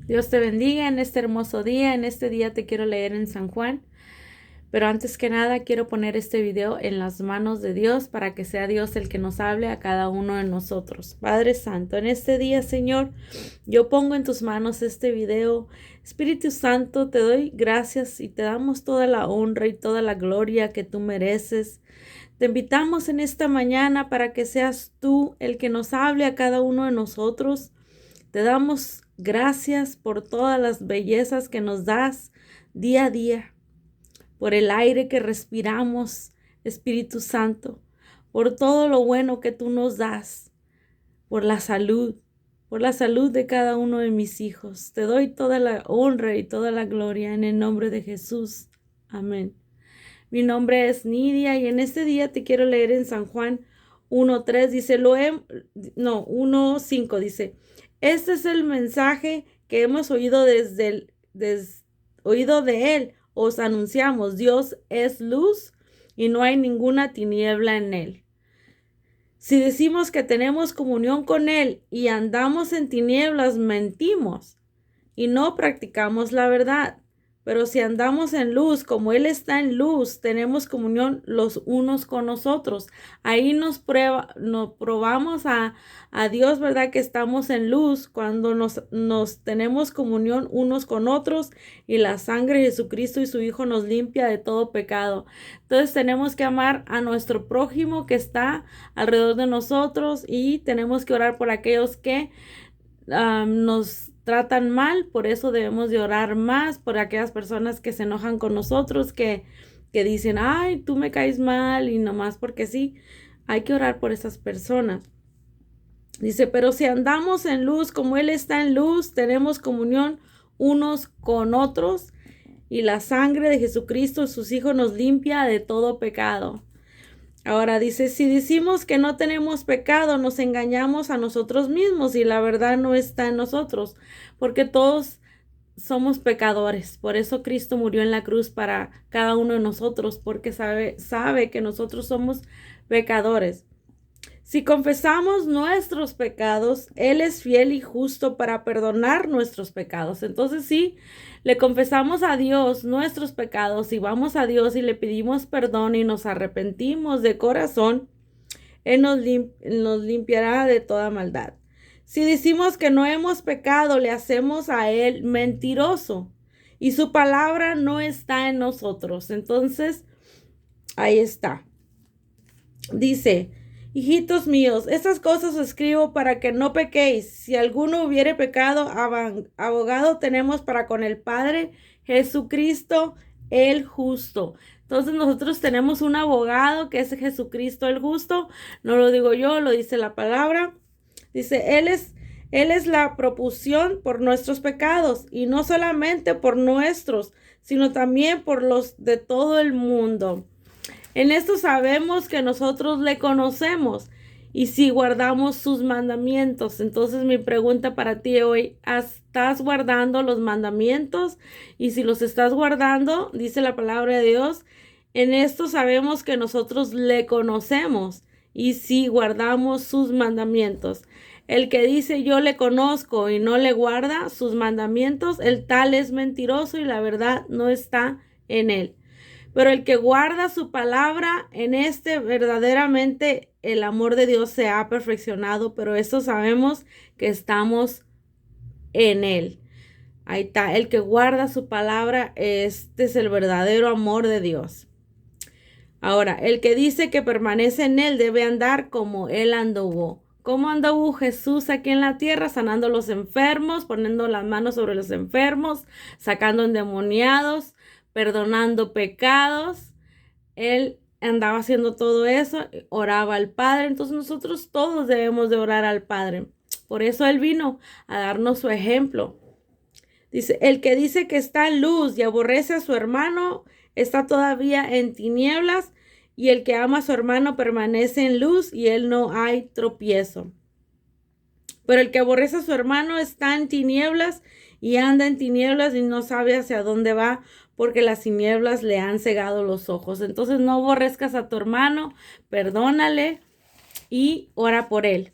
Dios te bendiga en este hermoso día. En este día te quiero leer en San Juan. Pero antes que nada quiero poner este video en las manos de Dios para que sea Dios el que nos hable a cada uno de nosotros. Padre Santo, en este día, Señor, yo pongo en tus manos este video. Espíritu Santo, te doy gracias y te damos toda la honra y toda la gloria que tú mereces. Te invitamos en esta mañana para que seas tú el que nos hable a cada uno de nosotros. Te damos gracias por todas las bellezas que nos das día a día, por el aire que respiramos, Espíritu Santo, por todo lo bueno que tú nos das, por la salud de cada uno de mis hijos. Te doy toda la honra y toda la gloria en el nombre de Jesús. Amén. Mi nombre es Nidia y en este día te quiero leer en San Juan 1:3, dice, 1:5 dice, este es el mensaje que hemos oído oído de él. Os anunciamos, Dios es luz y no hay ninguna tiniebla en él. Si decimos que tenemos comunión con él y andamos en tinieblas, mentimos y no practicamos la verdad. Pero si andamos en luz, como Él está en luz, tenemos comunión los unos con nosotros. Ahí nos probamos a Dios, ¿verdad? Que estamos en luz cuando nos tenemos comunión unos con otros y la sangre de Jesucristo y su Hijo nos limpia de todo pecado. Entonces tenemos que amar a nuestro prójimo que está alrededor de nosotros y tenemos que orar por aquellos que nos tratan mal. Por eso debemos de orar más por aquellas personas que se enojan con nosotros, que dicen, ay, tú me caes mal y nomás porque sí. Hay que orar por esas personas. Dice, pero si andamos en luz como Él está en luz, tenemos comunión unos con otros y la sangre de Jesucristo, sus hijos, nos limpia de todo pecado. Ahora dice, si decimos que no tenemos pecado, nos engañamos a nosotros mismos y la verdad no está en nosotros, porque todos somos pecadores. Por eso Cristo murió en la cruz para cada uno de nosotros, porque sabe que nosotros somos pecadores. Si confesamos nuestros pecados, Él es fiel y justo para perdonar nuestros pecados. Entonces, si le confesamos a Dios nuestros pecados y vamos a Dios y le pedimos perdón y nos arrepentimos de corazón, Él nos limpiará de toda maldad. Si decimos que no hemos pecado, le hacemos a Él mentiroso y su palabra no está en nosotros. Entonces, ahí está. Dice, hijitos míos, estas cosas os escribo para que no pequéis. Si alguno hubiere pecado, abogado tenemos para con el Padre, Jesucristo el justo. Entonces nosotros tenemos un abogado que es Jesucristo el justo. No lo digo yo, lo dice la palabra. Dice, Él es la propusión por nuestros pecados y no solamente por nuestros, sino también por los de todo el mundo. En esto sabemos que nosotros le conocemos y si guardamos sus mandamientos. Entonces mi pregunta para ti hoy, ¿estás guardando los mandamientos? Y si los estás guardando, dice la palabra de Dios, en esto sabemos que nosotros le conocemos y si guardamos sus mandamientos. El que dice yo le conozco y no le guarda sus mandamientos, el tal es mentiroso y la verdad no está en él. Pero el que guarda su palabra, en este verdaderamente el amor de Dios se ha perfeccionado, pero eso sabemos que estamos en él. Ahí está, el que guarda su palabra, este es el verdadero amor de Dios. Ahora, el que dice que permanece en él debe andar como él anduvo. ¿Cómo anduvo Jesús aquí en la tierra? Sanando a los enfermos, poniendo las manos sobre los enfermos, sacando endemoniados, perdonando pecados. Él andaba haciendo todo eso, oraba al Padre. Entonces nosotros todos debemos de orar al Padre. Por eso Él vino a darnos su ejemplo. Dice, el que dice que está en luz y aborrece a su hermano, está todavía en tinieblas, y el que ama a su hermano permanece en luz y él no hay tropiezo. Pero el que aborrece a su hermano está en tinieblas y anda en tinieblas y no sabe hacia dónde va, porque las tinieblas le han cegado los ojos. Entonces no aborrezcas a tu hermano, perdónale y ora por él.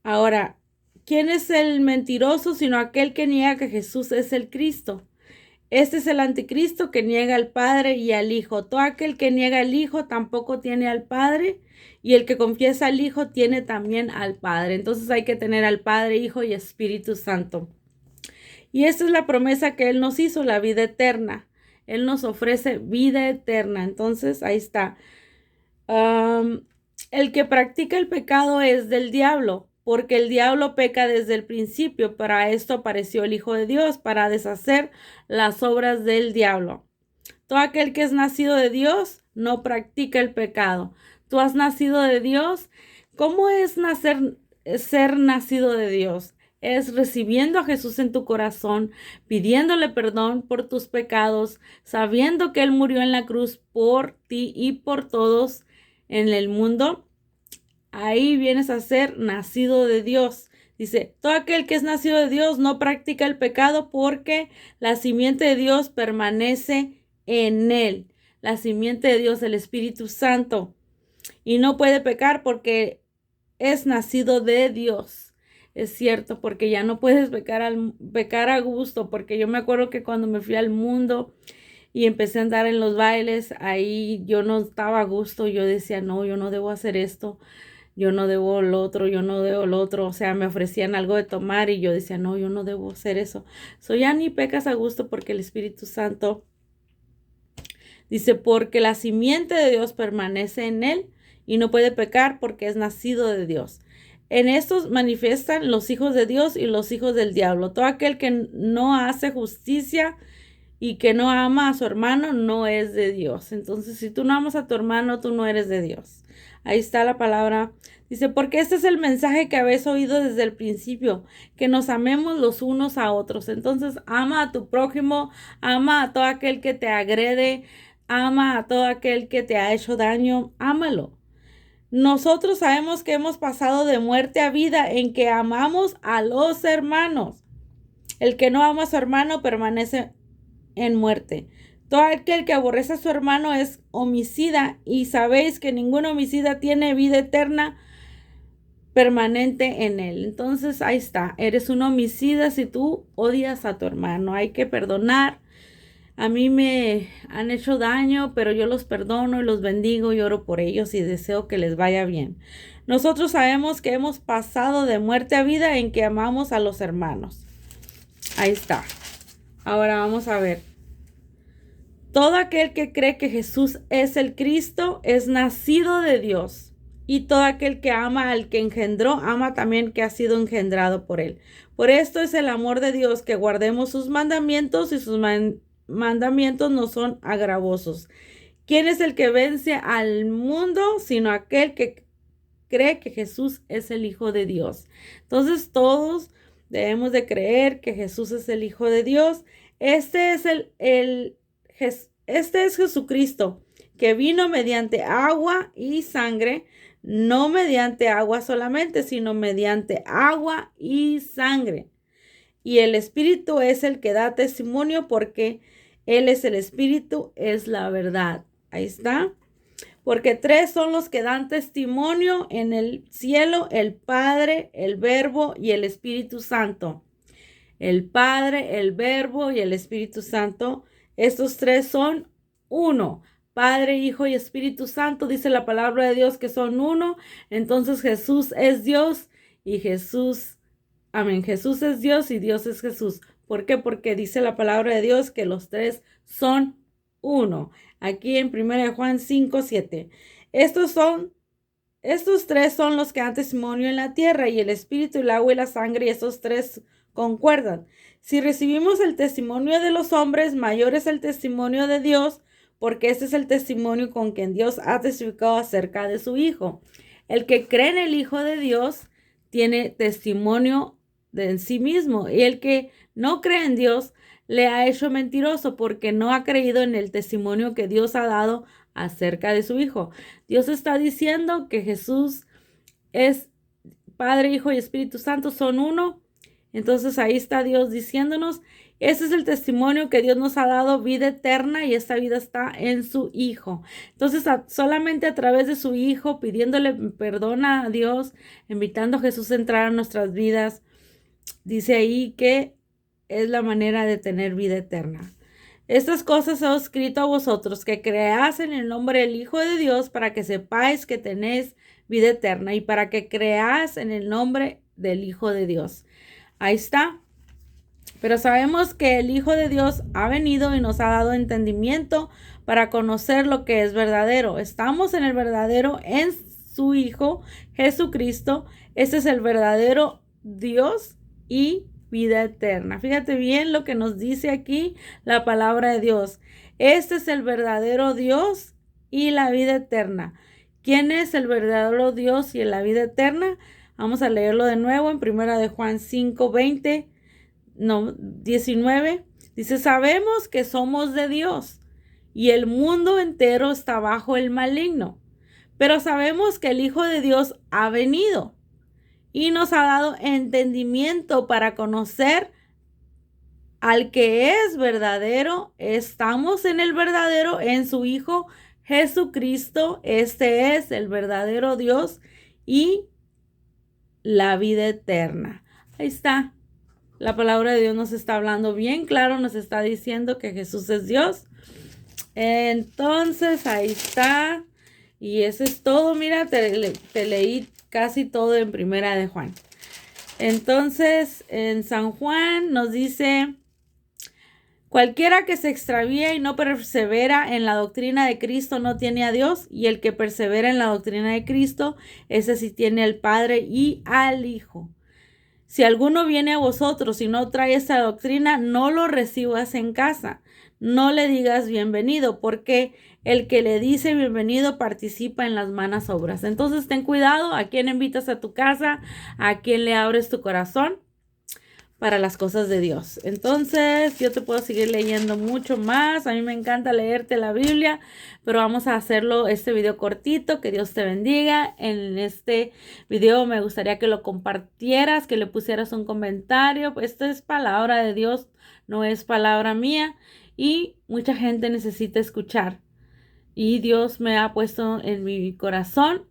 Ahora, ¿Quién es el mentiroso sino aquel que niega que Jesús es el Cristo? Este es el anticristo que niega al Padre y al Hijo. Todo aquel que niega al Hijo tampoco tiene al Padre, y el que confiesa al Hijo tiene también al Padre. Entonces hay que tener al Padre, Hijo y Espíritu Santo. Y esta es la promesa que Él nos hizo, la vida eterna. Él nos ofrece vida eterna. Entonces ahí está. El que practica el pecado es del diablo, porque el diablo peca desde el principio. Para esto apareció el Hijo de Dios, para deshacer las obras del diablo. Todo aquel que es nacido de Dios no practica el pecado. Tú has nacido de Dios. ¿Cómo es ser nacido de Dios? Es recibiendo a Jesús en tu corazón, pidiéndole perdón por tus pecados, sabiendo que Él murió en la cruz por ti y por todos en el mundo. Ahí vienes a ser nacido de Dios. Dice, todo aquel que es nacido de Dios no practica el pecado porque la simiente de Dios permanece en él. La simiente de Dios, el Espíritu Santo. Y no puede pecar porque es nacido de Dios. Es cierto, porque ya no puedes pecar a gusto, porque yo me acuerdo que cuando me fui al mundo y empecé a andar en los bailes, ahí yo no estaba a gusto, yo decía, no, yo no debo hacer esto, yo no debo lo otro, yo no debo lo otro, o sea, me ofrecían algo de tomar y yo decía, no, yo no debo hacer eso. Ya ni pecas a gusto porque el Espíritu Santo dice, porque la simiente de Dios permanece en él y no puede pecar porque es nacido de Dios. En estos manifiestan los hijos de Dios y los hijos del diablo. Todo aquel que no hace justicia y que no ama a su hermano no es de Dios. Entonces, si tú no amas a tu hermano, tú no eres de Dios. Ahí está la palabra. Dice, porque este es el mensaje que habéis oído desde el principio, que nos amemos los unos a otros. Entonces, ama a tu prójimo, ama a todo aquel que te agrede, ama a todo aquel que te ha hecho daño, ámalo. Nosotros sabemos que hemos pasado de muerte a vida en que amamos a los hermanos. El que no ama a su hermano permanece en muerte. Todo aquel que aborrece a su hermano es homicida, y sabéis que ningún homicida tiene vida eterna permanente en él. Entonces ahí está, eres un homicida si tú odias a tu hermano. Hay que perdonar. A mí me han hecho daño, pero yo los perdono y los bendigo y oro por ellos y deseo que les vaya bien. Nosotros sabemos que hemos pasado de muerte a vida en que amamos a los hermanos. Ahí está. Ahora vamos a ver. Todo aquel que cree que Jesús es el Cristo es nacido de Dios. Y todo aquel que ama al que engendró, ama también que ha sido engendrado por él. Por esto es el amor de Dios, que guardemos sus mandamientos, y sus mandamientos no son agravosos. ¿Quién es el que vence al mundo sino aquel que cree que Jesús es el Hijo de Dios? Entonces todos debemos de creer que Jesús es el Hijo de Dios. Este es Jesucristo, que vino mediante agua y sangre, no mediante agua solamente, sino mediante agua y sangre. Y el Espíritu es el que da testimonio, porque Él es el Espíritu, es la verdad. Ahí está. Porque tres son los que dan testimonio en el cielo: el Padre, el Verbo y el Espíritu Santo. El Padre, el Verbo y el Espíritu Santo. Estos tres son uno. Padre, Hijo y Espíritu Santo. Dice la palabra de Dios que son uno. Entonces Jesús es Dios y Jesús es Dios y Dios es Jesús. ¿Por qué? Porque dice la palabra de Dios que los tres son uno. Aquí en 1 Juan 5:7. Estos tres son los que dan testimonio en la tierra, y el espíritu, el agua y la sangre, y estos tres concuerdan. Si recibimos el testimonio de los hombres, mayor es el testimonio de Dios, porque este es el testimonio con quien Dios ha testificado acerca de su Hijo. El que cree en el Hijo de Dios tiene testimonio de sí mismo, y el que no cree en Dios le ha hecho mentiroso, porque no ha creído en el testimonio que Dios ha dado acerca de su Hijo. Dios está diciendo que Jesús es Padre, Hijo y Espíritu Santo, son uno. Entonces ahí está Dios diciéndonos, ese es el testimonio que Dios nos ha dado, vida eterna, y esta vida está en su Hijo. Entonces solamente a través de su Hijo, pidiéndole perdón a Dios, invitando a Jesús a entrar a nuestras vidas, dice ahí que es la manera de tener vida eterna. Estas cosas he escrito a vosotros, que creáis en el nombre del Hijo de Dios, para que sepáis que tenéis vida eterna, y para que creáis en el nombre del Hijo de Dios. Ahí está. Pero sabemos que el Hijo de Dios ha venido y nos ha dado entendimiento para conocer lo que es verdadero. Estamos en el verdadero, en su Hijo Jesucristo. Ese es el verdadero Dios y vida eterna. Fíjate bien lo que nos dice aquí la palabra de Dios. Este es el verdadero Dios y la vida eterna. ¿Quién es el verdadero Dios y la vida eterna? Vamos a leerlo de nuevo en 1 de Juan 19. Dice, sabemos que somos de Dios y el mundo entero está bajo el maligno. Pero sabemos que el Hijo de Dios ha venido y nos ha dado entendimiento para conocer al que es verdadero. Estamos en el verdadero, en su Hijo Jesucristo. Este es el verdadero Dios y la vida eterna. Ahí está. La palabra de Dios nos está hablando bien claro, nos está diciendo que Jesús es Dios. Entonces, ahí está. Y eso es todo. Mira, te leí casi todo en 1 de Juan. Entonces, en San Juan nos dice, cualquiera que se extravía y no persevera en la doctrina de Cristo no tiene a Dios, y el que persevera en la doctrina de Cristo, ese sí tiene al Padre y al Hijo. Si alguno viene a vosotros y no trae esta doctrina, no lo recibas en casa. No le digas bienvenido, porque el que le dice bienvenido participa en las malas obras. Entonces ten cuidado a quién invitas a tu casa, a quién le abres tu corazón para las cosas de Dios. Entonces yo te puedo seguir leyendo mucho más. A mí me encanta leerte la Biblia, pero vamos a hacerlo este video cortito. Que Dios te bendiga. En este video me gustaría que lo compartieras, que le pusieras un comentario. Esta es palabra de Dios, no es palabra mía, y mucha gente necesita escuchar. Y Dios me ha puesto en mi corazón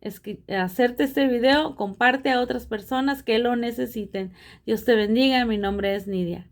hacerte este video. Comparte a otras personas que lo necesiten. Dios te bendiga. Mi nombre es Nidia.